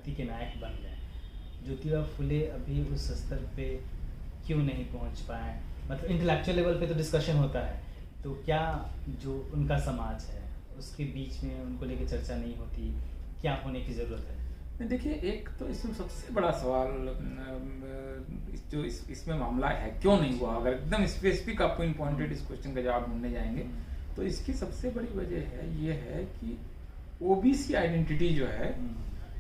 क्रांति के नायक बन गए, ज्योतिबा फुले अभी उस स्तर पे क्यों नहीं पहुंच पाए? मतलब इंटेलेक्चुअल लेवल पे तो डिस्कशन होता है, तो क्या जो उनका समाज है उसके बीच में उनको लेके चर्चा नहीं होती? क्या होने की ज़रूरत है? देखिए, एक तो इसमें सबसे बड़ा सवाल इसमें मामला है क्यों नहीं हुआ। अगर एकदम स्पेसिफिक आप पिन पॉइंटेड इस क्वेश्चन का जवाब ढूंढने जाएंगे तो इसकी सबसे बड़ी वजह है ये है कि ओबीसी आइडेंटिटी जो है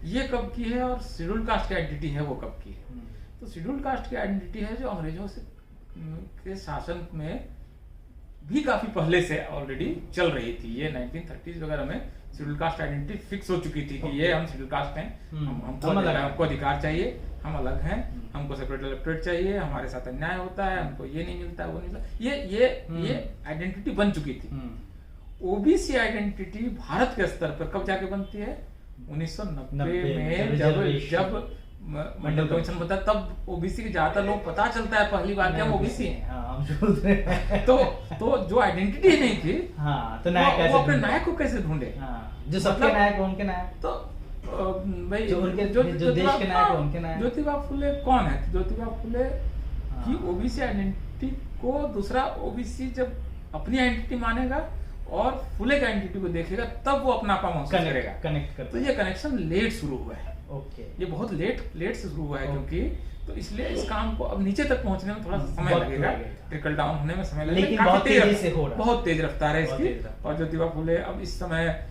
ये कब की है और शेड्यूल कास्ट की आइडेंटिटी है वो कब की है। तो शेड्यूल कास्ट की आइडेंटिटी है जो अंग्रेजों से के शासन में भी काफी पहले से ऑलरेडी चल रही थी। ये 1930s वगैरह में शेड्यूल कास्ट आइडेंटिटी फिक्स हो चुकी थी कि ये हम शेड्यूल कास्ट हैं, हमको अधिकार चाहिए, हम अलग हैं, हमको सेपरेट इलेक्टोरेट चाहिए, हमारे साथ अन्याय होता है, हमको ये नहीं मिलता, वो नहीं मिलता। ये आइडेंटिटी बन चुकी थी। ओबीसी आइडेंटिटी भारत के स्तर पर कब जाके बनती है? 1990 में जब मंडल कमीशन बनता है, तब ओबीसी के ज्यादातर लोग पता चलता है पहली बार क्या ओबीसी है। तो जो आइडेंटिटी नहीं थी, तो वो अपने नायक को कैसे ढूंढे? जो सबके नायक उनके नायक, तो भाई जो देश के नायक है उनके नायक। ज्योतिबा फुले कौन है? ज्योतिबा फुले की ओबीसी आइडेंटिटी को दूसरा ओबीसी जब अपनी आइडेंटिटी मानेगा और फुले की आइडेंटिटी को देखेगा तब वो अपनापन महसूस करेगा, कनेक्ट कर। तो ये कनेक्शन लेट शुरू हुआ है। ओके, ये बहुत लेट से शुरू हुआ है क्योंकि तो इसलिए इस काम को अब नीचे तक पहुंचने में थोड़ा सा समय लगेगा, ट्रिकल डाउन होने में समय लगेगा, लेकिन बहुत तेज रफ्तार है इसकी। और ज्योतिबा फुले अब इस समय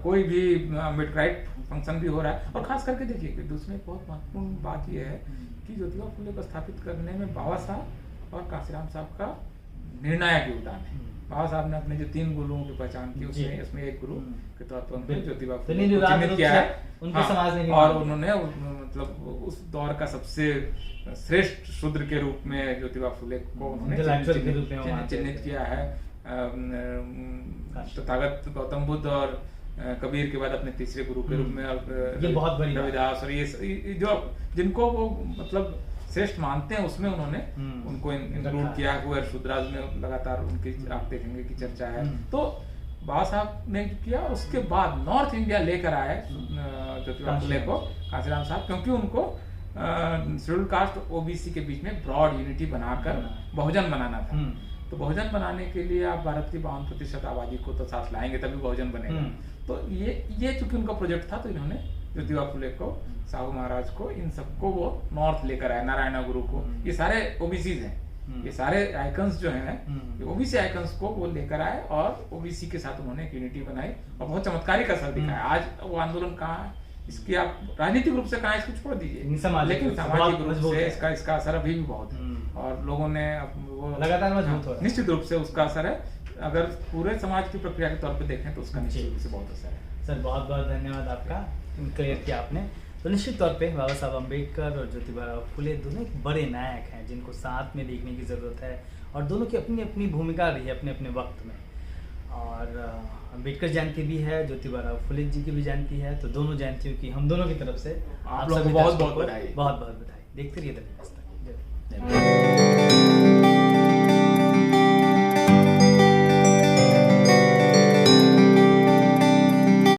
कोई भी मिडराइट फंक्शन भी हो रहा है। और खास करके देखिए दूसरी बहुत महत्वपूर्ण बात यह है कि ज्योतिबा फुले को स्थापित करने में बाबा साहब और काशीराम साहब का निर्णायक योगदान है। बाबा साहब ने अपने जो 3 गुरुओं की पहचान की उसमें एक गुरु के तौर पर ज्योतिबा फुले को चिन्हित किया है। उनके समाज ने और उन्होंने मतलब उस दौर का सबसे श्रेष्ठ शूद्र के रूप में ज्योतिबा फुले को उन्होंने चिन्हित किया है। तथागत गौतम बुद्ध और कबीर के बाद अपने तीसरे गुरु के रूप में ये बहुत बड़ी रविदास और ये जो जिनको वो मतलब श्रेष्ठ मानते हैं उसमें उन्होंने उनको इंक्लूड किया हुआ। शूद्राज में लगातार उनकी आप देखेंगे की चर्चा है। तो बाबा साहब ने किया, उसके बाद नॉर्थ इंडिया लेकर आए ज्योतिबा फुले को काशीराम साहब, क्योंकि उनको शेड्यूल कास्ट ओबीसी के बीच में ब्रॉड यूनिटी बनाकर बहुजन बनाना था। तो बहुजन बनाने के लिए आप भारत की 52% आबादी को तो साथ लाएंगे तभी बहुजन बनेगा। तो ये चूंकि उनका प्रोजेक्ट था तो इन्होंने ज्योतिबा फुले को, साहू महाराज को, इन सबको वो नॉर्थ लेकर आए, नारायण गुरु को। ये सारे ओबीसीज हैं, ये सारे आइकन्स जो हैं ओबीसी आइकन्स को वो लेकर आए और ओबीसी के साथ उन्होंने एक यूनिटी बनाई और बहुत चमत्कारिक असर दिखाया। आज वो आंदोलन कहाँ है, इसकी आप राजनीतिक रूप से कहाँ इसको छोड़ दीजिए, लेकिन सामाजिक रूप से इसका असर अभी भी बहुत है और लोगों ने वो लगातार मजबूत हो रहा है। निश्चित रूप से उसका असर है। अगर पूरे समाज की प्रक्रिया के तौर पे देखें तो उसका निश्चित रूप से बहुत असर है। सर बहुत बहुत धन्यवाद आपका, क्लियर किया आपने। तो निश्चित तौर पे बाबा साहब अम्बेडकर और ज्योतिबा फुले दोनों एक बड़े नायक हैं जिनको साथ में देखने की ज़रूरत है और दोनों की अपनी अपनी भूमिका रही है अपने अपने वक्त में। और अम्बेडकर जयंती भी है, ज्योतिबा फुले जी की भी जयंती है, तो दोनों जयंतियों की हम दोनों की तरफ से आप लोगों को बहुत बहुत बधाई। बहुत बहुत बधाई। देखते रहिए द न्यूज़ तक।